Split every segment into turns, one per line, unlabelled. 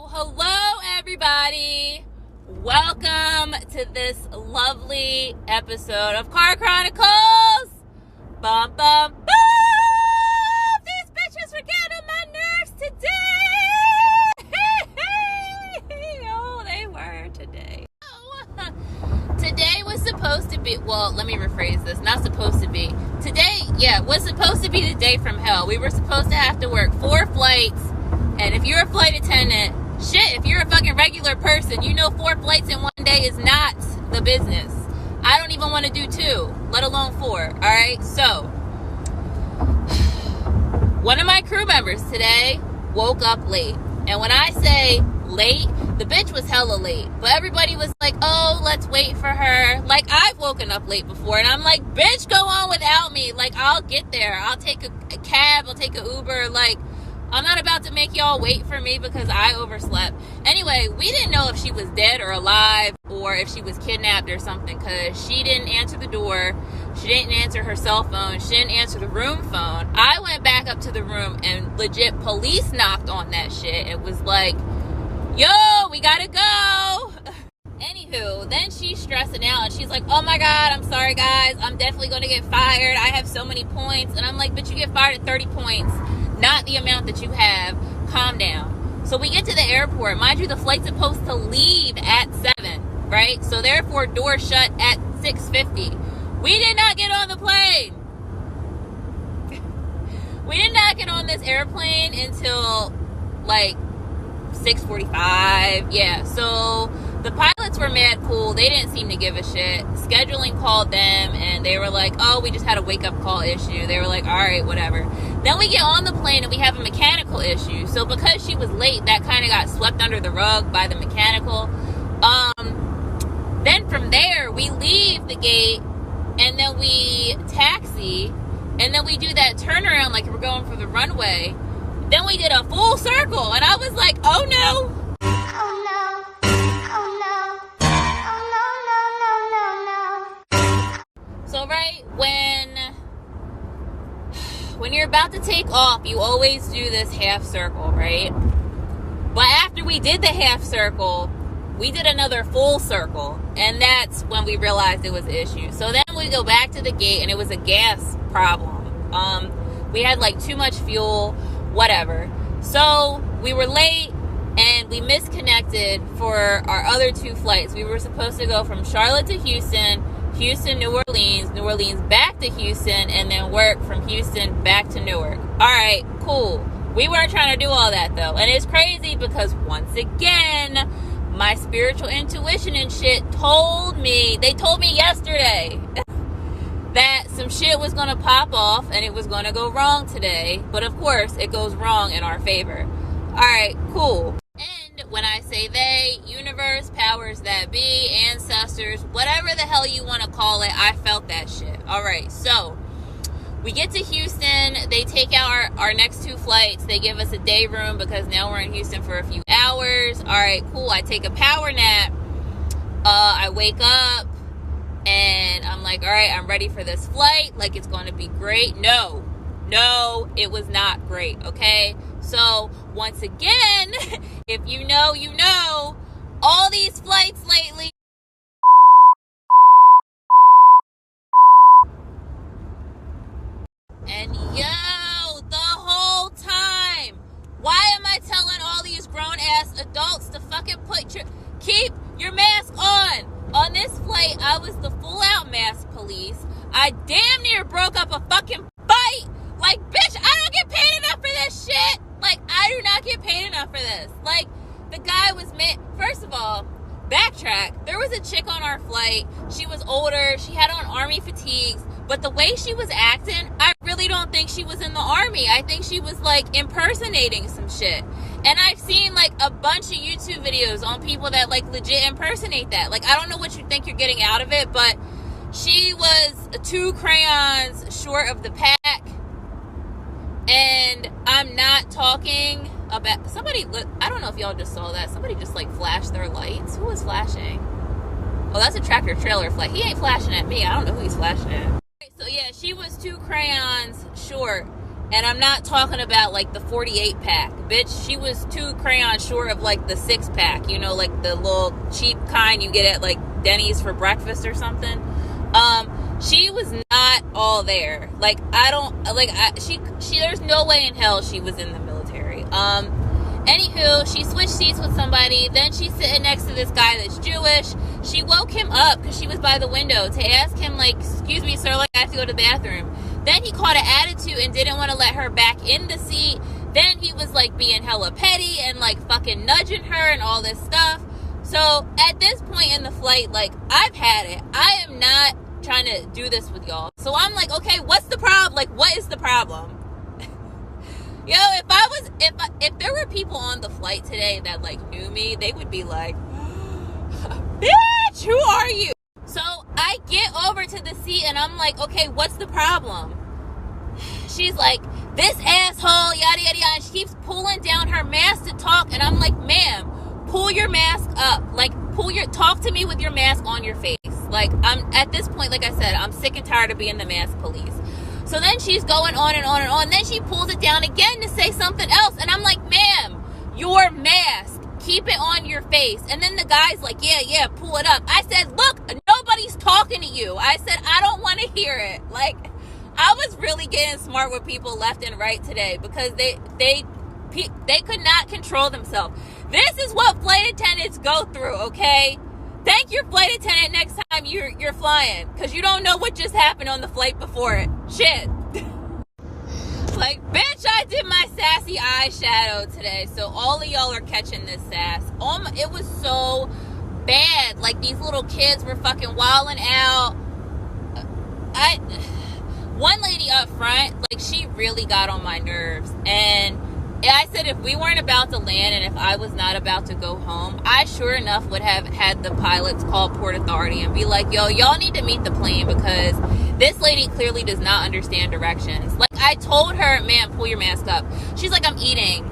Hello everybody. Welcome to this lovely episode of Car Chronicles. Bum bum bum. These bitches were getting on my nerves today. Oh, they were today. Today was supposed to be, well, let me rephrase this. Not supposed to be. Today, was supposed to be the day from hell. We were supposed to have to work 4 flights. And if you're a flight attendant, if you're a fucking regular person, you know 4 flights in one day is not the business. I don't even want to do 2, let alone 4. All right. So one of my crew members today woke up late. And when I say late, the bitch was hella late. But everybody was like, oh, let's wait for her. Like, I've woken up late before. And I'm like, bitch, go on without me. Like, I'll get there. I'll take a cab. I'll take an Uber. Like, I'm not about to make y'all wait for me because I overslept. Anyway, we didn't know if she was dead or alive or if she was kidnapped or something because she didn't answer the door. She didn't answer her cell phone. She didn't answer the room phone. I went back up to the room and legit police knocked on that shit. It was like, yo, we gotta go. Anywho, then she's stressing out and she's like, oh my God, I'm sorry guys. I'm definitely gonna get fired. I have so many points. And I'm like, but you get fired at 30 points. Not the amount that you have. Calm down. So we get to the airport. Mind you, the flight's supposed to leave at 7, right? So therefore, doors shut at 6:50. We did not get on the plane. We did not get on this airplane until like 6:45. Yeah, so the pilots were mad cool. They didn't seem to give a shit. Scheduling called them and they were like, oh, we just had a wake-up call issue. They were like, all right, whatever. Then we get on the plane and we have a mechanical issue. So because she was late, that kind of got swept under the rug by the mechanical. Then from there, we leave the gate and then we taxi and then we do that turnaround like we're going for the runway. Then we did a full circle and I was like, oh no. So right when you're about to take off, you always do this half circle, right? But after we did the half circle, we did another full circle. And that's when we realized it was an issue. So then we go back to the gate and it was a gas problem. We had like too much fuel, whatever. So we were late and we misconnected for our other 2 flights. We were supposed to go from Charlotte to Houston, New Orleans back to Houston, and then work from Houston back to Newark. All right, cool. We weren't trying to do all that though. And it's crazy because once again, my spiritual intuition and shit told me yesterday that some shit was going to pop off and it was going to go wrong today. But of course, it goes wrong in our favor. All right, cool. And when I say they, universe, powers that be, ancestors, whatever the hell you want to call it, I felt that shit. All right, so we get to Houston. They take out our next 2 flights. They give us a day room because now we're in Houston for a few hours. All right, cool. I take a power nap. I wake up and I'm like, all right, I'm ready for this flight. Like, it's going to be great. No, it was not great. Okay. So once again, if you know, you know, all these flights lately. And yo, the whole time, why am I telling all these grown ass adults to fucking keep your mask on? On this flight, I was the full out mask police. I damn near broke up a fucking fight. Like, bitch, I don't get paid enough for this shit. Like, I do not get paid enough for this. Like, the guy was first of all, backtrack. There was a chick on our flight. She was older. She had on army fatigues. But the way she was acting, I really don't think she was in the army. I think she was, like, impersonating some shit. And I've seen, like, a bunch of YouTube videos on people that, like, legit impersonate that. Like, I don't know what you think you're getting out of it, but she was 2 crayons short of the pack. And I'm not talking about somebody. I don't know if y'all just saw that. Somebody just like flashed their lights. Who was flashing? Oh, that's a tractor trailer flash. He ain't flashing at me. I don't know who he's flashing at. So yeah, she was 2 crayons short. And I'm not talking about like the 48 pack. Bitch, she was 2 crayons short of like the 6 pack. You know, like the little cheap kind you get at like Denny's for breakfast or something. She was not all there. Like, there's no way in hell she was in the military. Anywho, she switched seats with somebody. Then she's sitting next to this guy that's Jewish. She woke him up because she was by the window to ask him, like, excuse me, sir, like, I have to go to the bathroom. Then he caught an attitude and didn't want to let her back in the seat. Then he was, like, being hella petty and, like, fucking nudging her and all this stuff. So, at this point in the flight, like, I've had it. I am not trying to do this with y'all. So, I'm like, okay, what's the problem? Like, what is the problem? Yo, if there were people on the flight today that, like, knew me, they would be like, bitch, who are you? So I get over to the seat and I'm like, okay, what's the problem? She's like, this asshole, yada, yada, yada. And she keeps pulling down her mask to talk. And I'm like, ma'am, pull your mask up. Like, talk to me with your mask on your face. Like, I'm, at this point, like I said, I'm sick and tired of being the mask police. So then she's going on and on and on. Then she pulls it down again to say something else. And I'm like, ma'am, your mask, keep it on your face. And then the guy's like, yeah, pull it up. I said, look, nobody's talking to you. I said, I don't want to hear it. Like, I was really getting smart with people left and right today because they could not control themselves. This is what flight attendants go through, okay? Thank your flight attendant next time you're flying, because you don't know what just happened on the flight before it. Shit. Like, bitch, I did my sassy eyeshadow today, so all of y'all are catching this sass. It was so bad. Like, these little kids were fucking wilding out. One lady up front, like, she really got on my nerves, and I said if we weren't about to land and if I was not about to go home, I sure enough would have had the pilots call Port Authority and be like, yo, y'all need to meet the plane because this lady clearly does not understand directions. Like, I told her, man, pull your mask up. She's like, I'm eating.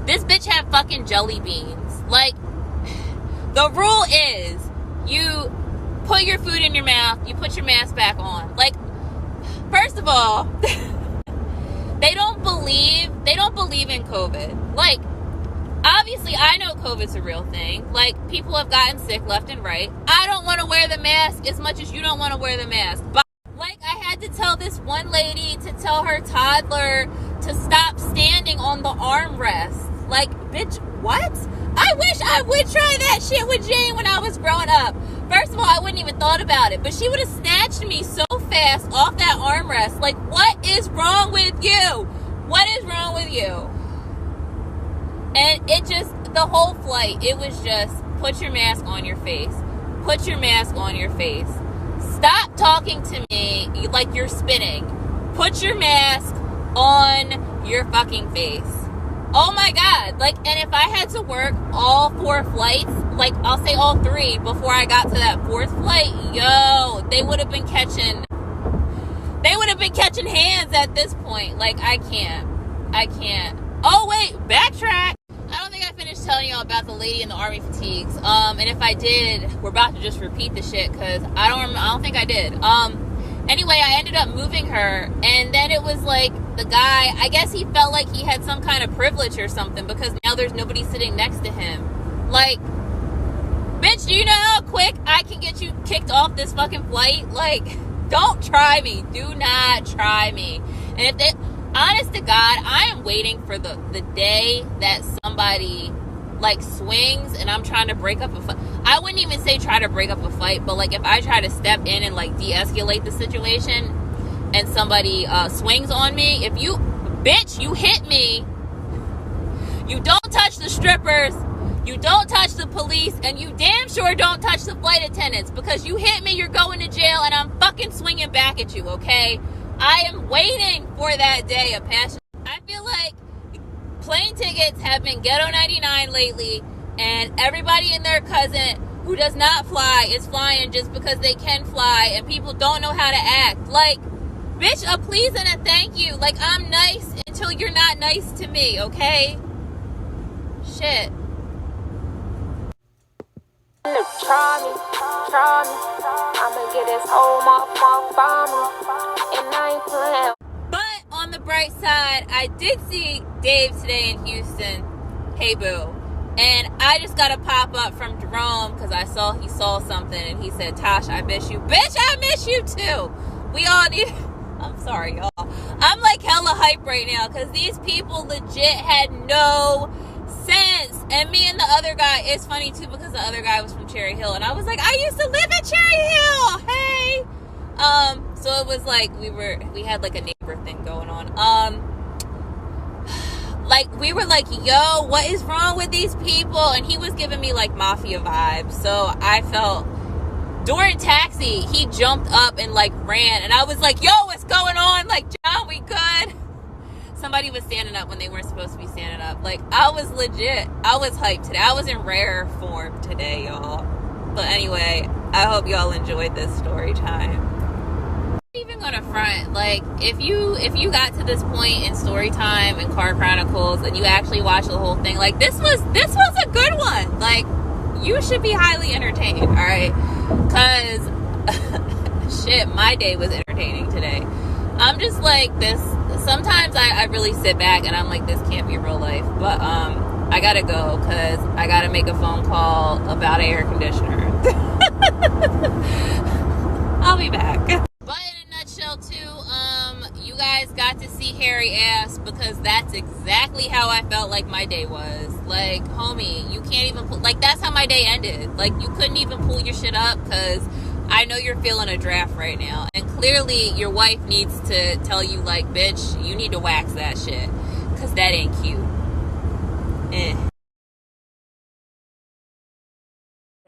This bitch had fucking jelly beans. Like, the rule is you put your food in your mouth, you put your mask back on. Like, first of all, they don't believe in COVID. Like, obviously, I know COVID's a real thing. Like, people have gotten sick left and right. I don't want to wear the mask as much as you don't want to wear the mask. But, like, I had to tell this one lady to tell her toddler to stop standing on the armrest. Like, bitch, what? I wish I would try that shit with Jane when I was growing up. First of all, I wouldn't even thought about it. But she would have snatched me so fast off that armrest. Like, what is wrong with you? What is wrong with you? And it just, the whole flight, it was just, put your mask on your face. Put your mask on your face. Stop talking to me like you're spitting. Put your mask on your fucking face. Oh my God. Like, and if I had to work all 4 flights, like, I'll say all 3 before I got to that 4th flight, yo, they would have been catching hands at this point. Like, I can't. Oh, wait, backtrack. I don't think I finished telling y'all about the lady in the army fatigues. And if I did, we're about to just repeat the shit because I don't think I did. Anyway, I ended up moving her, and then it was like the guy, I guess he felt like he had some kind of privilege or something because now there's nobody sitting next to him. Like, bitch, do you know how quick I can get you kicked off this fucking flight? Like, don't try me. Do not try me. And if they, honest to God, I am waiting for the day that somebody, like, swings and I'm trying to break up a fight. I wouldn't even say try to break up a fight, but, like, if I try to step in and, like, de-escalate the situation and somebody swings on me, if you, bitch, you hit me, you don't touch the strippers, you don't touch the police, and you damn sure don't touch the flight attendants, because you hit me, you're going to jail, and I'm fucking swinging back at you, okay? I am waiting for that day of passion. I feel like plane tickets have been ghetto 99 lately, and everybody and their cousin who does not fly is flying just because they can fly, and people don't know how to act. Like, bitch, a please and a thank you. Like, I'm nice until you're not nice to me, okay? Shit.
Try me. I'ma get this whole motherfucker by me. And I ain't playing.
But on the bright side, I did see Dave today in Houston. Hey, boo. And I just got a pop-up from Jerome because he saw something and he said, Tosh, I miss you. Bitch, I miss you too. We all need... I'm sorry, y'all. I'm like hella hype right now because these people legit had no sense. And me and the other guy, it's funny too because the other guy was from Cherry Hill. And I was like, I used to live in Cherry Hill. Hey. So it was like we had like a neighbor thing going on. Like we were like, yo, what is wrong with these people? And he was giving me like mafia vibes. So I felt during taxi, he jumped up and like ran. And I was like, yo, what's going on? Like, John, we good? Somebody was standing up when they weren't supposed to be standing up. Like, I was legit. I was hyped today. I was in rare form today, y'all. But anyway, I hope y'all enjoyed this story time. I'm even gonna front, like, if you got to this point in story time and Car Chronicles and you actually watched the whole thing, like, this was a good one. Like, you should be highly entertained, all right? Because shit, my day was entertaining today. I'm just like this. Sometimes I really sit back and I'm like, this can't be real life. But I gotta go because I gotta make a phone call about an air conditioner. I'll be back. But in a nutshell too, you guys got to see hairy ass because that's exactly how I felt like my day was. Like, homie, you can't even pull, like, that's how my day ended. Like, you couldn't even pull your shit up because I know you're feeling a draft right now. And clearly your wife needs to tell you, like, bitch, you need to wax that shit because that ain't cute. Hey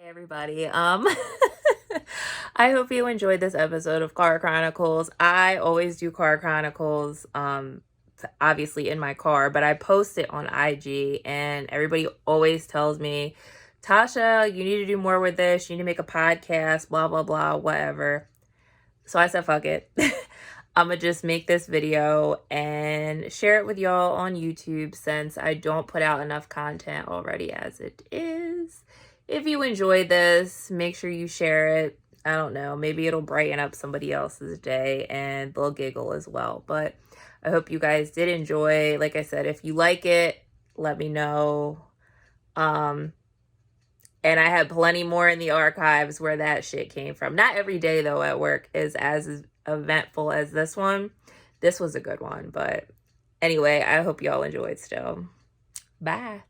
everybody, I hope you enjoyed this episode of Car Chronicles. I always do Car Chronicles, obviously in my car, but I post it on IG and everybody always tells me, Tasha, you need to do more with this. You need to make a podcast, blah, blah, blah, whatever. So I said, fuck it. I'm going to just make this video and share it with y'all on YouTube since I don't put out enough content already as it is. If you enjoyed this, make sure you share it. I don't know, maybe it'll brighten up somebody else's day and they'll giggle as well. But I hope you guys did enjoy. Like I said, if you like it, let me know. And I have plenty more in the archives where that shit came from. Not every day, though, at work is as eventful as this one. This was a good one. But anyway, I hope y'all enjoyed still. Bye.